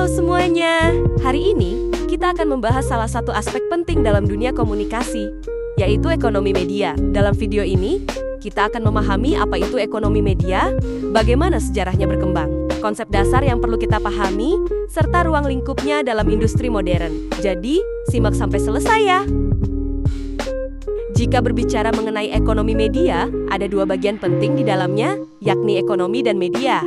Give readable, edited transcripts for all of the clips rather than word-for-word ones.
Halo semuanya, hari ini kita akan membahas salah satu aspek penting dalam dunia komunikasi, yaitu ekonomi media. Dalam video ini, kita akan memahami apa itu ekonomi media, bagaimana sejarahnya berkembang, konsep dasar yang perlu kita pahami, serta ruang lingkupnya dalam industri modern. Jadi, simak sampai selesai ya! Jika berbicara mengenai ekonomi media, ada dua bagian penting di dalamnya, yakni ekonomi dan media.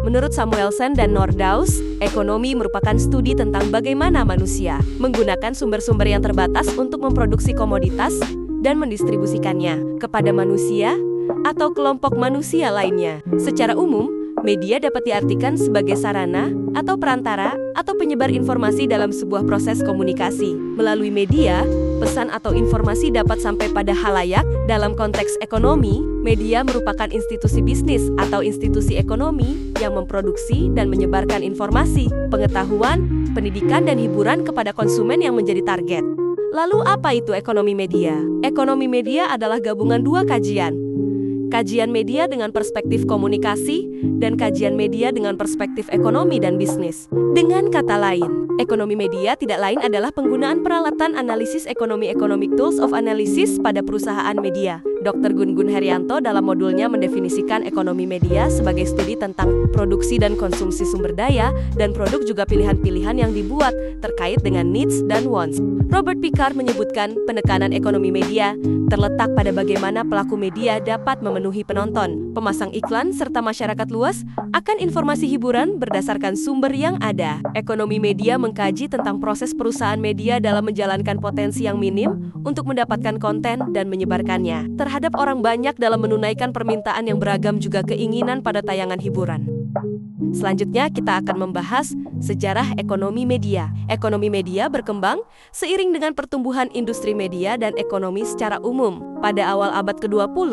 Menurut Samuelson dan Nordhaus, ekonomi merupakan studi tentang bagaimana manusia menggunakan sumber-sumber yang terbatas untuk memproduksi komoditas dan mendistribusikannya kepada manusia atau kelompok manusia lainnya. Secara umum, media dapat diartikan sebagai sarana atau perantara atau penyebar informasi dalam sebuah proses komunikasi. Melalui media, pesan atau informasi dapat sampai pada khalayak. Dalam konteks ekonomi, media merupakan institusi bisnis atau institusi ekonomi yang memproduksi dan menyebarkan informasi, pengetahuan, pendidikan, dan hiburan kepada konsumen yang menjadi target. Lalu apa itu ekonomi media? Ekonomi media adalah gabungan dua kajian. Kajian media dengan perspektif komunikasi dan kajian media dengan perspektif ekonomi dan bisnis. Dengan kata lain, ekonomi media tidak lain adalah penggunaan peralatan analisis ekonomi Economic Tools of Analysis pada perusahaan media. Dr. Gun-Gun Herianto dalam modulnya mendefinisikan ekonomi media sebagai studi tentang produksi dan konsumsi sumber daya dan produk juga pilihan-pilihan yang dibuat terkait dengan needs dan wants. Robert Picard menyebutkan penekanan ekonomi media terletak pada bagaimana pelaku media dapat memenuhi penonton, pemasang iklan, serta masyarakat luas akan informasi hiburan berdasarkan sumber yang ada. Ekonomi media mengkaji tentang proses perusahaan media dalam menjalankan potensi yang minim untuk mendapatkan konten dan menyebarkannya terhadap orang banyak dalam menunaikan permintaan yang beragam juga keinginan pada tayangan hiburan. Selanjutnya kita akan membahas sejarah ekonomi media. Ekonomi media berkembang seiring dengan pertumbuhan industri media dan ekonomi secara umum. Pada awal abad ke-20,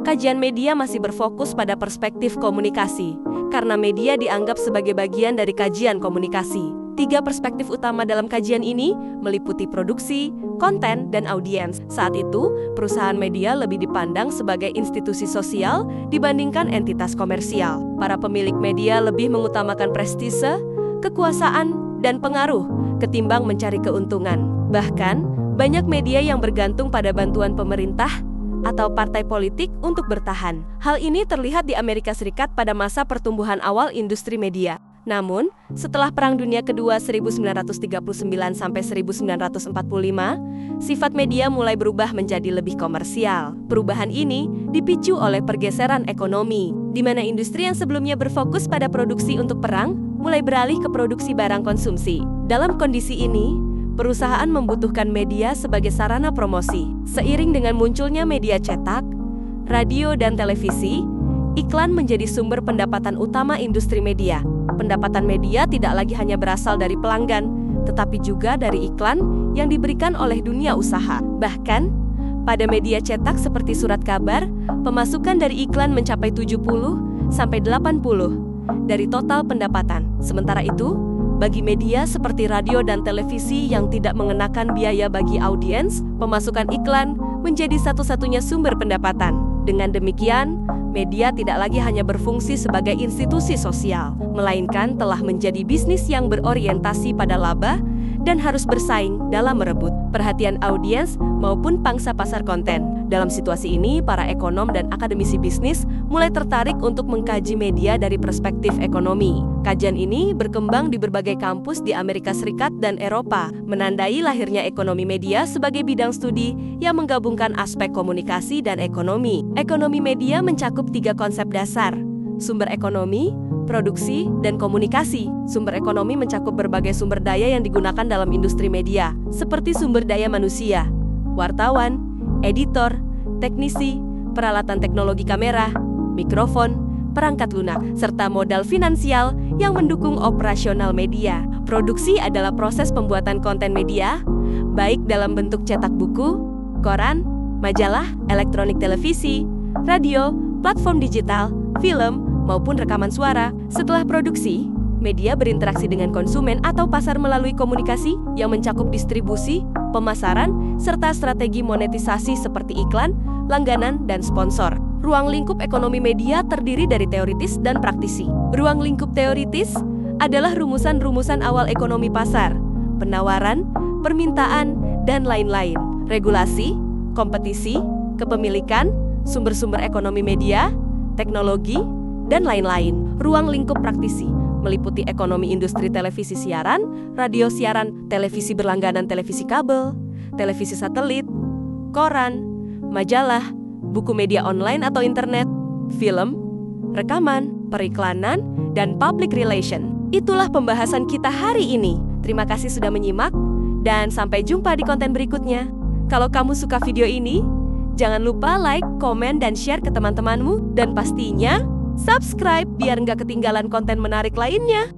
kajian media masih berfokus pada perspektif komunikasi, karena media dianggap sebagai bagian dari kajian komunikasi. Tiga perspektif utama dalam kajian ini meliputi produksi, konten, dan audiens. Saat itu, perusahaan media lebih dipandang sebagai institusi sosial dibandingkan entitas komersial. Para pemilik media lebih mengutamakan prestise, kekuasaan, dan pengaruh ketimbang mencari keuntungan. Bahkan, banyak media yang bergantung pada bantuan pemerintah atau partai politik untuk bertahan. Hal ini terlihat di Amerika Serikat pada masa pertumbuhan awal industri media. Namun, setelah Perang Dunia Kedua 1939 sampai 1945, sifat media mulai berubah menjadi lebih komersial. Perubahan ini dipicu oleh pergeseran ekonomi, di mana industri yang sebelumnya berfokus pada produksi untuk perang mulai beralih ke produksi barang konsumsi. Dalam kondisi ini, perusahaan membutuhkan media sebagai sarana promosi. Seiring dengan munculnya media cetak, radio, dan televisi, iklan menjadi sumber pendapatan utama industri media. Pendapatan media tidak lagi hanya berasal dari pelanggan, tetapi juga dari iklan yang diberikan oleh dunia usaha. Bahkan, pada media cetak seperti surat kabar, pemasukan dari iklan mencapai 70–80% dari total pendapatan. Sementara itu, bagi media seperti radio dan televisi yang tidak mengenakan biaya bagi audiens, pemasukan iklan menjadi satu-satunya sumber pendapatan. Dengan demikian, media tidak lagi hanya berfungsi sebagai institusi sosial, melainkan telah menjadi bisnis yang berorientasi pada laba dan harus bersaing dalam merebut perhatian audiens maupun pangsa pasar konten. Dalam situasi ini, para ekonom dan akademisi bisnis mulai tertarik untuk mengkaji media dari perspektif ekonomi. Kajian ini berkembang di berbagai kampus di Amerika Serikat dan Eropa, menandai lahirnya ekonomi media sebagai bidang studi yang menggabungkan aspek komunikasi dan ekonomi. Ekonomi media mencakup tiga konsep dasar: sumber ekonomi, produksi, dan komunikasi. Sumber ekonomi mencakup berbagai sumber daya yang digunakan dalam industri media, seperti sumber daya manusia, wartawan, editor, teknisi, peralatan teknologi kamera, mikrofon, perangkat lunak, serta modal finansial yang mendukung operasional media. Produksi adalah proses pembuatan konten media, baik dalam bentuk cetak buku, koran, majalah, elektronik televisi, radio, platform digital, film, maupun rekaman suara. Setelah produksi, media berinteraksi dengan konsumen atau pasar melalui komunikasi yang mencakup distribusi, pemasaran, serta strategi monetisasi seperti iklan, langganan, dan sponsor. Ruang lingkup ekonomi media terdiri dari teoritis dan praktisi. Ruang lingkup teoritis adalah rumusan-rumusan awal ekonomi pasar, penawaran, permintaan, dan lain-lain. Regulasi, kompetisi, kepemilikan, sumber-sumber ekonomi media, teknologi, dan lain-lain. Ruang lingkup praktisi meliputi ekonomi industri televisi siaran, radio siaran, televisi berlangganan televisi kabel, televisi satelit, koran, majalah, buku media online atau internet, film, rekaman, periklanan, dan public relation. Itulah pembahasan kita hari ini. Terima kasih sudah menyimak, dan sampai jumpa di konten berikutnya. Kalau kamu suka video ini, jangan lupa like, komen, dan share ke teman-temanmu. Dan pastinya, subscribe biar nggak ketinggalan konten menarik lainnya.